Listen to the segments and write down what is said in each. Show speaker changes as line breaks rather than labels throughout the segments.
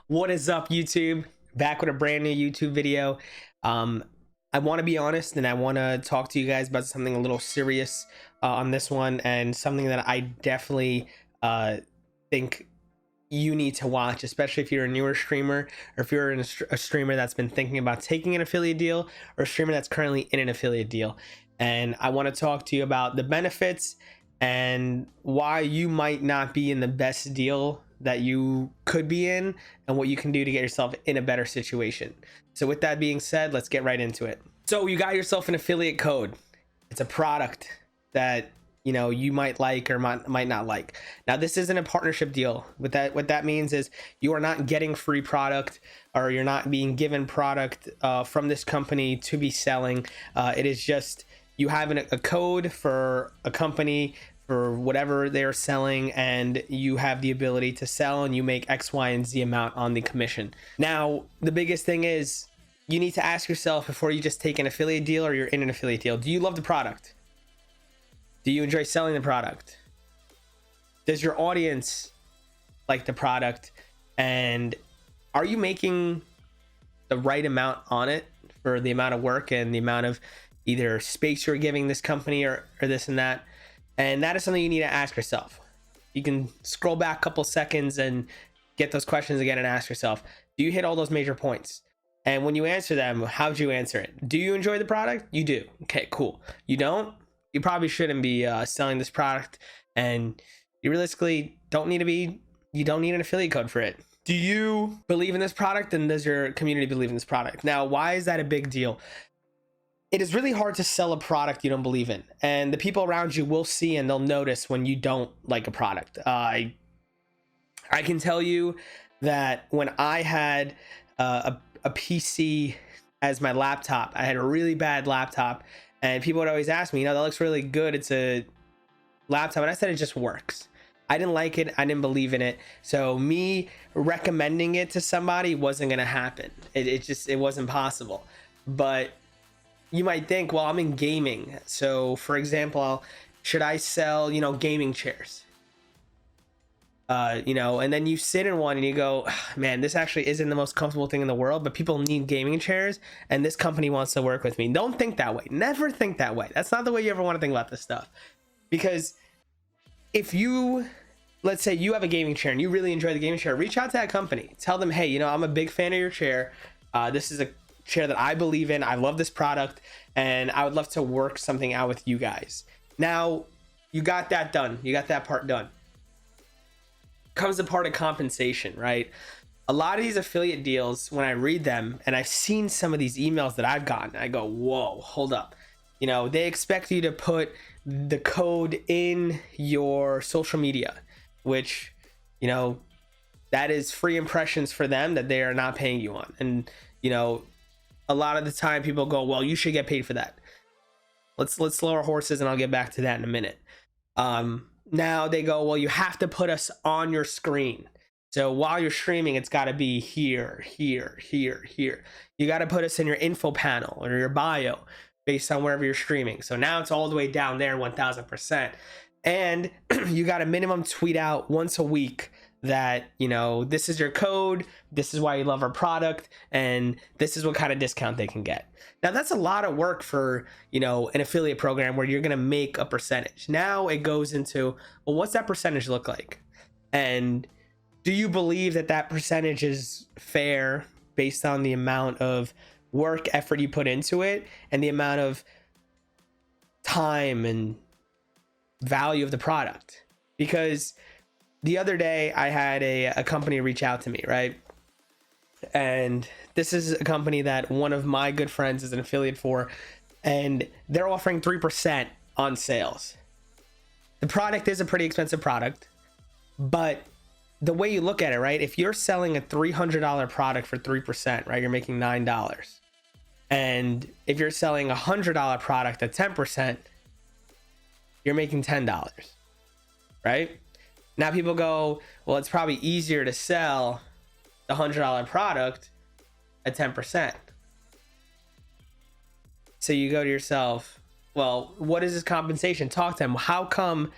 What is up, YouTube? Back with a brand new YouTube video. I want to be honest, and I want to talk to you guys about something a little serious on this one, and something that I definitely think you need to watch, especially if you're a newer streamer, or if you're a streamer that's been thinking about taking an affiliate deal, or a streamer that's currently in an affiliate deal. And I want to talk to you about the benefits and why you might not be in the best deal that you could be in, and what you can do to get yourself in a better situation. So with that being said, let's get right into it. So you got yourself an affiliate code. It's a product that you might like or might not like. Now, this isn't a partnership deal. What that means is you are not getting free product, or you're not being given product from this company to be selling. It is just you have a code for a company for whatever they're selling, and you have the ability to sell, and you make X, Y, and Z amount on the commission. Now, the biggest thing is you need to ask yourself before you just take an affiliate deal, or you're in an affiliate deal, do you love the product? Do you enjoy selling the product? Does your audience like the product? And are you making the right amount on it for the amount of work and the amount of either space you're giving this company or this and that? And that is something you need to ask yourself. You can scroll back a couple seconds and get those questions again and ask yourself, do you hit all those major points? And when you answer them, how'd you answer it? Do you enjoy the product? You do. Okay, cool. You don't? You probably shouldn't be selling this product, and you realistically don't need an affiliate code for it. Do you believe in this product, and does your community believe in this product? Now, why is that a big deal? It is really hard to sell a product you don't believe in, and the people around you will see and they'll notice when you don't like a product. I can tell you that when I had a PC as my laptop, I had a really bad laptop, and people would always ask me, that looks really good, it's a laptop, and I said it just works. I didn't like it, I didn't believe in it, so me recommending it to somebody wasn't gonna happen. It wasn't possible. But you might think, well, I'm in gaming, so for example, should I sell gaming chairs? And then you sit in one and you go, man, this actually isn't the most comfortable thing in the world, but people need gaming chairs, and this company wants to work with me. Don't think that way. Never think that way. That's not the way you ever want to think about this stuff. Because if let's say you have a gaming chair and you really enjoy the gaming chair, reach out to that company. Tell them, hey, I'm a big fan of your chair. This is a chair that I believe in. I love this product, and I would love to work something out with you guys. Now, you got that done. You got that part done. Comes the part of compensation, right? A lot of these affiliate deals, when I read them, and I've seen some of these emails that I've gotten, I go, whoa, hold up. They expect you to put the code in your social media, which, that is free impressions for them that they are not paying you on. And, a lot of the time people go, well, you should get paid for that. Let's slow our horses, and I'll get back to that in a minute. Now they go, well, you have to put us on your screen. So while you're streaming, it's got to be here, here, here, here. You got to put us in your info panel or your bio based on wherever you're streaming. So now it's all the way down there, 1000%. And you got to minimum tweet out once a week that, this is your code, this is why you love our product, and this is what kind of discount they can get. Now, that's a lot of work for, an affiliate program where you're going to make a percentage. Now it goes into, well, what's that percentage look like? And do you believe that percentage is fair based on the amount of work, effort you put into it, and the amount of time and value of the product? Because the other day I had a company reach out to me, right? And this is a company that one of my good friends is an affiliate for, and they're offering 3% on sales. The product is a pretty expensive product, but the way you look at it, right? If you're selling a $300 product for 3%, right, you're making $9. And if you're selling a $100 product at 10%, you're making $10, right? Now people go, well, it's probably easier to sell the $100 product at 10%. So you go to yourself, well, what is this compensation? Talk to them. How come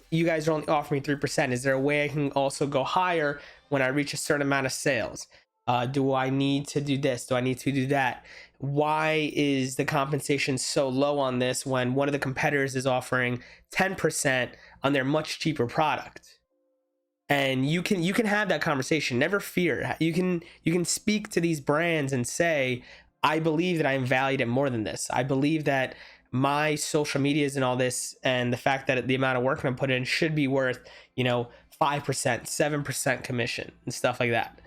you guys are only offering me 3%? Is there a way I can also go higher when I reach a certain amount of sales? Do I need to do this? Do I need to do that? Why is the compensation so low on this when one of the competitors is offering 10% on their much cheaper product? And you can have that conversation. Never fear. You can speak to these brands and say, I believe that I am valued at more than this. I believe that my social medias and all this, and the fact that the amount of work I'm put in should be worth, 5%, 7% commission and stuff like that.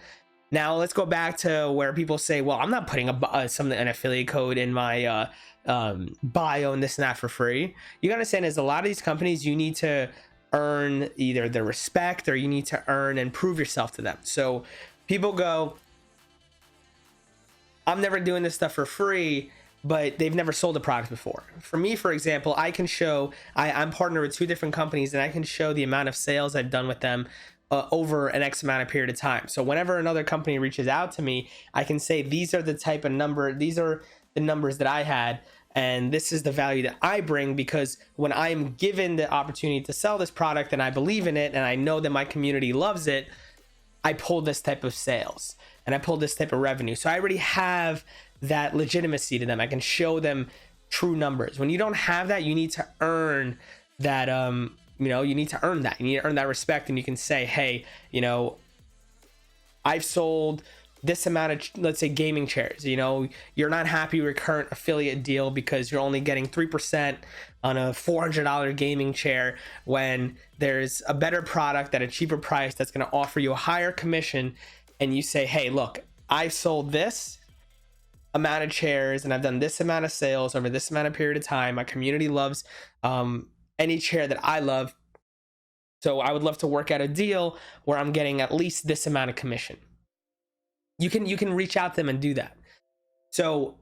Now let's go back to where people say, well, I'm not putting an affiliate code in my bio and this and that for free. You gotta understand, is a lot of these companies, you need to earn either their respect, or you need to earn and prove yourself to them. So people go, I'm never doing this stuff for free, but they've never sold a product before. For me, for example, I can show, I'm partnered with 2 different companies, and I can show the amount of sales I've done with them over an X amount of period of time. So whenever another company reaches out to me, I can say, these are the type of number, these are the numbers that I had, and this is the value that I bring, because when I'm given the opportunity to sell this product and I believe in it and I know that my community loves it, I pull this type of sales and I pull this type of revenue. So I already have that legitimacy to them. I can show them true numbers. When you don't have that, you need to earn that, you need to earn that. You need to earn that respect, and you can say, hey, I've sold this amount of, let's say, gaming chairs. You're not happy with your current affiliate deal because you're only getting 3% on a $400 gaming chair, when there's a better product at a cheaper price that's going to offer you a higher commission. And you say, hey, look, I've sold this amount of chairs and I've done this amount of sales over this amount of period of time. My community loves any chair that I love. So I would love to work out a deal where I'm getting at least this amount of commission. You can reach out to them and do that. So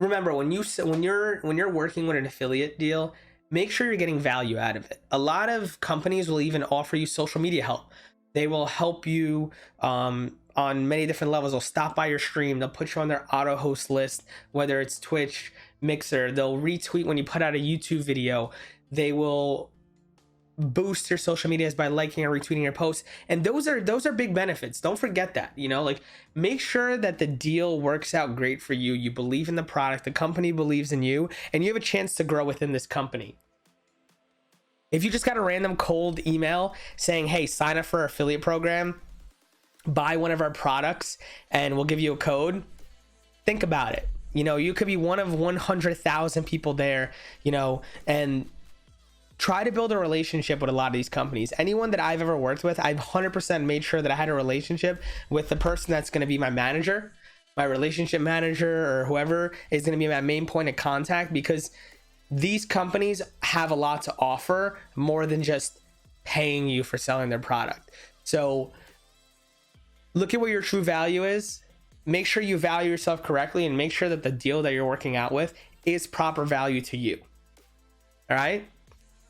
remember, when you're working with an affiliate deal, make sure you're getting value out of it. A lot of companies will even offer you social media help. They will help you on many different levels. They'll stop by your stream. They'll put you on their auto host list, whether it's Twitch, Mixer. They'll retweet when you put out a YouTube video. They will boost your social medias by liking or retweeting your posts, and those are big benefits. Don't forget that. Make sure that the deal works out great for you. You believe in the product, the company believes in you, and you have a chance to grow within this company. If you just got a random cold email saying, hey, sign up for our affiliate program, buy one of our products, and we'll give you a code, think about it. You could be one of 100,000 people there, and try to build a relationship with a lot of these companies. Anyone that I've ever worked with, I've 100% made sure that I had a relationship with the person that's going to be my manager, my relationship manager, or whoever is going to be my main point of contact, because these companies have a lot to offer more than just paying you for selling their product. So look at what your true value is. Make sure you value yourself correctly, and make sure that the deal that you're working out with is proper value to you. All right.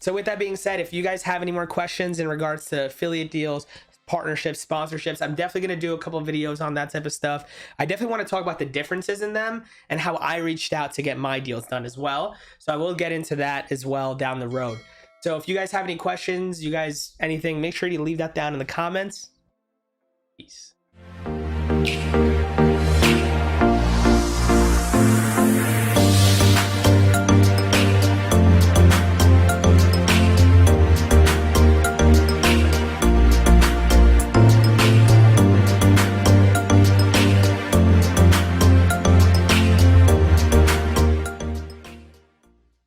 So with that being said, if you guys have any more questions in regards to affiliate deals, partnerships, sponsorships, I'm definitely going to do a couple of videos on that type of stuff. I definitely want to talk about the differences in them and how I reached out to get my deals done as well. So I will get into that as well down the road. So if you guys have any questions, anything, make sure you leave that down in the comments. Peace.